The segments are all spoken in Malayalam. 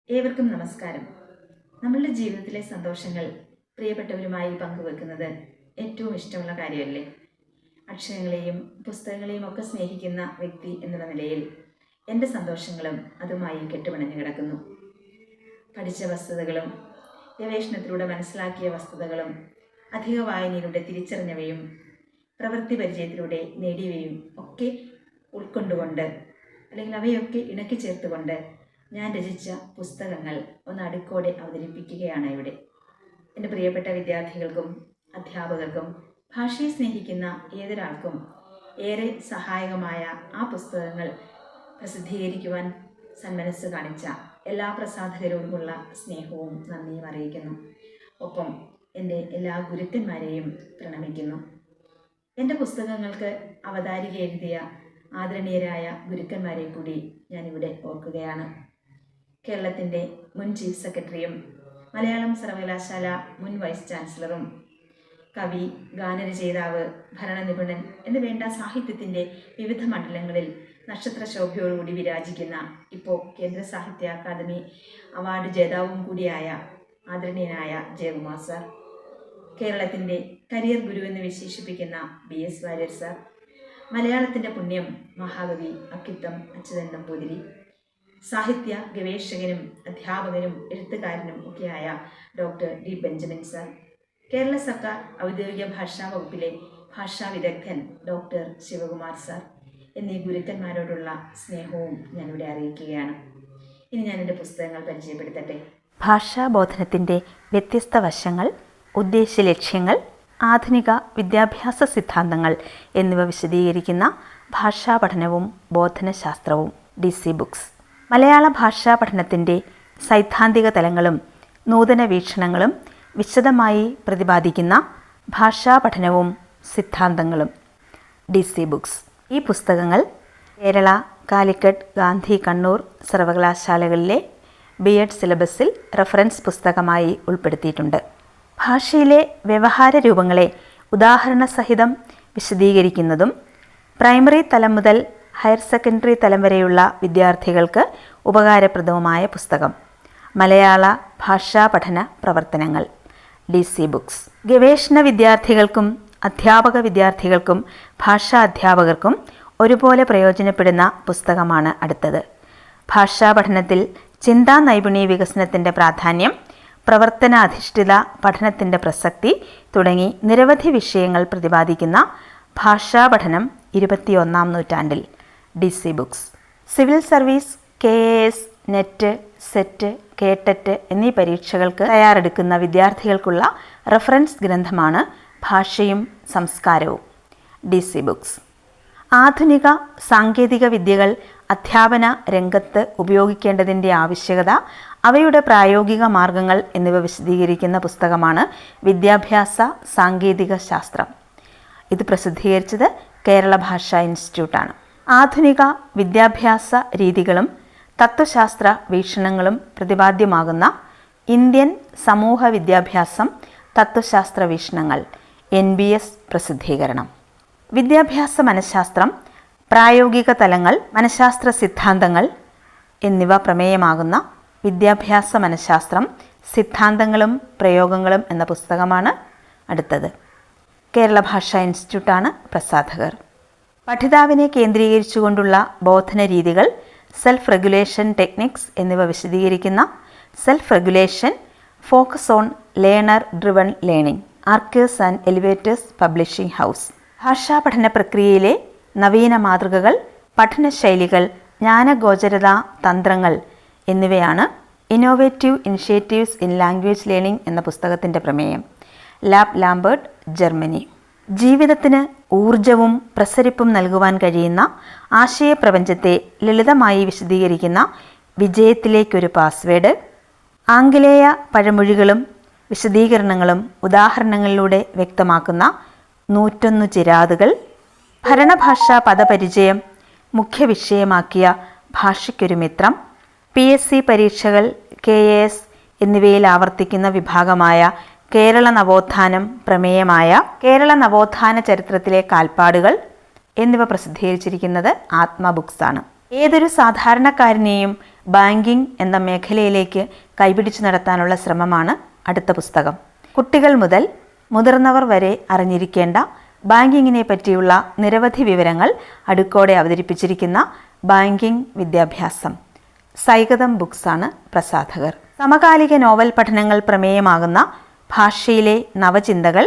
ഏവർക്കും നമസ്കാരം. നമ്മളുടെ ജീവിതത്തിലെ സന്തോഷങ്ങൾ പ്രിയപ്പെട്ടവരുമായി പങ്കുവെക്കുന്നത് ഏറ്റവും ഇഷ്ടമുള്ള കാര്യമല്ലേ? അക്ഷരങ്ങളെയും പുസ്തകങ്ങളെയും ഒക്കെ സ്നേഹിക്കുന്ന വ്യക്തി എന്നുള്ള നിലയിൽ എൻ്റെ സന്തോഷങ്ങളും അതുമായി കെട്ടുപിണഞ്ഞു കിടക്കുന്നു. പഠിച്ച വസ്തുതകളും ഗവേഷണത്തിലൂടെ മനസ്സിലാക്കിയ വസ്തുതകളും അധിക വായനയിലൂടെ തിരിച്ചറിഞ്ഞവയും പ്രവൃത്തി പരിചയത്തിലൂടെ നേടിയവയും ഒക്കെ ഉൾക്കൊണ്ടുകൊണ്ട് അല്ലെങ്കിൽ അവയൊക്കെ ഇണക്കി ചേർത്തുകൊണ്ട് ഞാൻ രചിച്ച പുസ്തകങ്ങൾ ഒന്ന് അടുക്കോടെ അവതരിപ്പിക്കുകയാണ് ഇവിടെ. എൻ്റെ പ്രിയപ്പെട്ട വിദ്യാർത്ഥികൾക്കും അധ്യാപകർക്കും ഭാഷയെ സ്നേഹിക്കുന്ന ഏതൊരാൾക്കും ഏറെ സഹായകമായ ആ പുസ്തകങ്ങൾ പ്രസിദ്ധീകരിക്കുവാൻ സന്മനസ് കാണിച്ച എല്ലാ പ്രസാധകരോടുമുള്ള സ്നേഹവും നന്ദിയും അറിയിക്കുന്നു. ഒപ്പം എൻ്റെ എല്ലാ ഗുരുക്കന്മാരെയും പ്രണമിക്കുന്നു. എൻ്റെ പുസ്തകങ്ങൾക്ക് അവതാരിക എഴുതിയ ആദരണീയരായ ഗുരുക്കന്മാരെ കൂടി ഞാനിവിടെ ഓർക്കുകയാണ്. കേരളത്തിൻ്റെ മുൻ ചീഫ് സെക്രട്ടറിയും മലയാളം സർവകലാശാല മുൻ വൈസ് ചാൻസലറും കവി, ഗാനരചയിതാവ്, ഭരണനിപുണൻ എന്ന് വേണ്ട സാഹിത്യത്തിൻ്റെ വിവിധ മണ്ഡലങ്ങളിൽ നക്ഷത്രശോഭയോടുകൂടി വിരാജിക്കുന്ന, ഇപ്പോൾ കേന്ദ്ര സാഹിത്യ അക്കാദമി അവാർഡ് ജേതാവും കൂടിയായ ആദരണീയനായ ജയകുമാർ സാർ, കേരളത്തിൻ്റെ കരിയർ ഗുരു എന്ന് വിശേഷിപ്പിക്കുന്ന BS വാര്യർ സാർ, മലയാളത്തിൻ്റെ പുണ്യം മഹാകവി അക്കിത്തം അച്യുതൻ നമ്പൂതിരി, സാഹിത്യ ഗവേഷകനും അധ്യാപകനും എഴുത്തുകാരനും ഒക്കെയായ doctor D. Benjamin sir, Kerala സർക്കാർ ഔദ്യോഗിക ഭാഷാ വകുപ്പിലെ ഭാഷാ വിദഗ്ധൻ ഡോക്ടർ ശിവകുമാർ സാർ എന്നീ ഗുരുക്കന്മാരോടുള്ള സ്നേഹവും ഞാനിവിടെ അറിയിക്കുകയാണ്. ഇനി ഞാൻ എൻ്റെ പുസ്തകങ്ങൾ പരിചയപ്പെടുത്തട്ടെ. ഭാഷാബോധനത്തിൻ്റെ വ്യത്യസ്ത വശങ്ങൾ, ഉദ്ദേശ്യ ലക്ഷ്യങ്ങൾ, ആധുനിക വിദ്യാഭ്യാസ സിദ്ധാന്തങ്ങൾ എന്നിവ വിശദീകരിക്കുന്ന ഭാഷാ പഠനവും ബോധനശാസ്ത്രവും DC ബുക്സ്. മലയാള ഭാഷാ പഠനത്തിൻ്റെ സൈദ്ധാന്തിക തലങ്ങളും നൂതന വീക്ഷണങ്ങളും വിശദമായി പ്രതിപാദിക്കുന്ന ഭാഷാ പഠനവും സിദ്ധാന്തങ്ങളും DC ബുക്സ്. ഈ പുസ്തകങ്ങൾ കേരള, കാലിക്കറ്റ്, ഗാന്ധി, കണ്ണൂർ സർവകലാശാലകളിലെ B.Ed സിലബസിൽ റഫറൻസ് പുസ്തകമായി ഉൾപ്പെടുത്തിയിട്ടുണ്ട്. ഭാഷയിലെ വ്യവഹാര രൂപങ്ങളെ ഉദാഹരണ സഹിതം വിശദീകരിക്കുന്നതും പ്രൈമറി തലം മുതൽ ഹയർ സെക്കൻഡറി തലം വരെയുള്ള വിദ്യാർത്ഥികൾക്ക് ഉപകാരപ്രദവുമായ പുസ്തകം മലയാള ഭാഷാ പഠന പ്രവർത്തനങ്ങൾ DC ബുക്സ്. ഗവേഷണ വിദ്യാർത്ഥികൾക്കും അധ്യാപക വിദ്യാർത്ഥികൾക്കും ഭാഷാ അധ്യാപകർക്കും ഒരുപോലെ പ്രയോജനപ്പെടുന്ന പുസ്തകമാണ് അടുത്തത്. ഭാഷാ പഠനത്തിൽ ചിന്താ നൈപുണ്യ വികസനത്തിൻ്റെ പ്രാധാന്യം, പ്രവർത്തനാധിഷ്ഠിത പഠനത്തിൻ്റെ പ്രസക്തി തുടങ്ങി നിരവധി വിഷയങ്ങൾ പ്രതിപാദിക്കുന്ന ഭാഷാ പഠനം 21ാം നൂറ്റാണ്ടിൽ DC books. Civil service, KAS, net, set, കേട്ടറ്റ് എന്നീ പരീക്ഷകൾക്ക് തയ്യാറെടുക്കുന്ന വിദ്യാർത്ഥികൾക്കുള്ള റഫറൻസ് ഗ്രന്ഥമാണ് ഭാഷയും സംസ്കാരവും DC ബുക്സ്. ആധുനിക സാങ്കേതിക വിദ്യകൾ അധ്യാപന രംഗത്ത് ഉപയോഗിക്കേണ്ടതിൻ്റെ ആവശ്യകത, അവയുടെ പ്രായോഗിക മാർഗങ്ങൾ എന്നിവ വിശദീകരിക്കുന്ന പുസ്തകമാണ് വിദ്യാഭ്യാസ സാങ്കേതിക ശാസ്ത്രം. ഇത് പ്രസിദ്ധീകരിച്ചത് കേരള ഭാഷാ ഇൻസ്റ്റിറ്റ്യൂട്ടാണ്. ആധുനിക വിദ്യാഭ്യാസ രീതികളും തത്വശാസ്ത്ര വീക്ഷണങ്ങളും പ്രതിപാദ്യമാകുന്ന ഇന്ത്യൻ സമൂഹ വിദ്യാഭ്യാസം തത്വശാസ്ത്ര വീക്ഷണങ്ങൾ NBS പ്രസിദ്ധീകരണം. വിദ്യാഭ്യാസ മനഃശാസ്ത്രം, പ്രായോഗിക തലങ്ങൾ, മനഃശാസ്ത്ര സിദ്ധാന്തങ്ങൾ എന്നിവ പ്രമേയമാകുന്ന വിദ്യാഭ്യാസ മനഃശാസ്ത്രം, സിദ്ധാന്തങ്ങളും പ്രയോഗങ്ങളും എന്ന പുസ്തകമാണ് അടുത്തത്. കേരള ഭാഷാ ഇൻസ്റ്റിറ്റ്യൂട്ടാണ് പ്രസാധകർ. പഠിതാവിനെ കേന്ദ്രീകരിച്ചുകൊണ്ടുള്ള ബോധന രീതികൾ, സെൽഫ് റെഗുലേഷൻ ടെക്നിക്സ് എന്നിവ വിശദീകരിക്കുന്ന self regulation, focus on learner driven learning, Archers and Elevators publishing house. ഭാഷാ പഠന പ്രക്രിയയിലെ നവീന മാതൃകകൾ, പഠനശൈലികൾ, ജ്ഞാനഗോചരത തന്ത്രങ്ങൾ എന്നിവയാണ് innovative initiatives in language learning എന്ന പുസ്തകത്തിൻ്റെ പ്രമേയം. Lambert, Germany. ജീവിതത്തിന് ഊർജവും പ്രസരിപ്പും നൽകുവാൻ കഴിയുന്ന ആശയപ്രപഞ്ചത്തെ ലളിതമായി വിശദീകരിക്കുന്ന വിജയത്തിലേക്കൊരു പാസ്വേഡ്, ആംഗലേയ പഴമൊഴികളും വിശദീകരണങ്ങളും ഉദാഹരണങ്ങളിലൂടെ വ്യക്തമാക്കുന്ന 101 ചിരാതുകൾ, ഭരണഭാഷാ പദപരിചയം മുഖ്യ വിഷയമാക്കിയ ഭാഷയ്ക്കൊരു മിത്രം, PSC പരീക്ഷകൾ, KAS എന്നിവയിൽ ആവർത്തിക്കുന്ന വിഭാഗമായ കേരള നവോത്ഥാനം പ്രമേയമായ കേരള നവോത്ഥാന ചരിത്രത്തിലെ കാൽപ്പാടുകൾ എന്നിവ പ്രസിദ്ധീകരിച്ചിരിക്കുന്നത് ആത്മ ബുക്സാണ്. ഏതൊരു സാധാരണക്കാരനെയും ബാങ്കിംഗ് എന്ന മേഖലയിലേക്ക് കൈപിടിച്ചു നടത്താനുള്ള ശ്രമമാണ് അടുത്ത പുസ്തകം. കുട്ടികൾ മുതൽ മുതിർന്നവർ വരെ അറിഞ്ഞിരിക്കേണ്ട ബാങ്കിങ്ങിനെ പറ്റിയുള്ള നിരവധി വിവരങ്ങൾ അടുക്കോടെ അവതരിപ്പിച്ചിരിക്കുന്ന ബാങ്കിംഗ് വിദ്യാഭ്യാസം. സൈഗതം ബുക്സാണ് പ്രസാധകർ. സമകാലിക നോവൽ പഠനങ്ങൾ പ്രമേയമാകുന്ന ഭാഷയിലെ നവചിന്തകൾ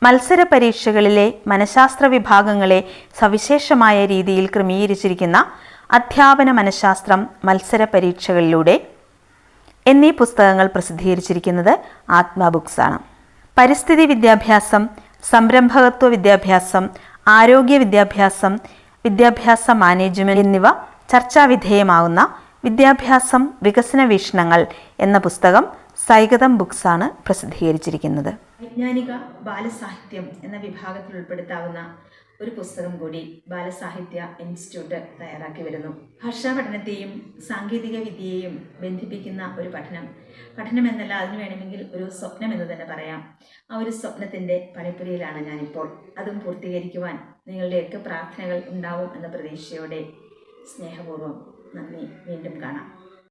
മത്സര പരീക്ഷകളിലെ മനഃശാസ്ത്ര വിഭാഗങ്ങളെ സവിശേഷമായ രീതിയിൽ ക്രമീകരിച്ചിരിക്കുന്ന അധ്യാപന മനഃശാസ്ത്രം മത്സര പരീക്ഷകളിലൂടെ എന്നീ പുസ്തകങ്ങൾ പ്രസിദ്ധീകരിച്ചിരിക്കുന്നത് ആത്മ ബുക്സാണ്. പരിസ്ഥിതി വിദ്യാഭ്യാസം, സംരംഭകത്വ വിദ്യാഭ്യാസം, ആരോഗ്യ വിദ്യാഭ്യാസം, വിദ്യാഭ്യാസ മാനേജ്മെൻറ്റ് എന്നിവ ചർച്ചാവിധേയമാകുന്ന വിദ്യാഭ്യാസം വികസന വീക്ഷണങ്ങൾ എന്ന പുസ്തകം സൈഗതം ബുക്സാണ് പ്രസിദ്ധീകരിച്ചിരിക്കുന്നത്. വൈജ്ഞാനിക ബാലസാഹിത്യം എന്ന വിഭാഗത്തിൽ ഉൾപ്പെടുത്താവുന്ന ഒരു പുസ്തകം കൂടി ബാലസാഹിത്യ ഇൻസ്റ്റിറ്റ്യൂട്ട് തയ്യാറാക്കി വരുന്നു. ഭാഷാ പഠനത്തെയും സാങ്കേതിക വിദ്യയെയും ബന്ധിപ്പിക്കുന്ന ഒരു പഠനം എന്നല്ല, അതിന് വേണമെങ്കിൽ ഒരു സ്വപ്നം എന്ന് തന്നെ പറയാം. ആ ഒരു സ്വപ്നത്തിൻ്റെ പണിപ്പുരയിലാണ് ഞാനിപ്പോൾ. അതും പൂർത്തീകരിക്കുവാൻ നിങ്ങളുടെയൊക്കെ പ്രാർത്ഥനകൾ ഉണ്ടാവും എന്ന പ്രതീക്ഷയോടെ സ്നേഹപൂർവ്വം നന്ദി. വീണ്ടും കാണാം.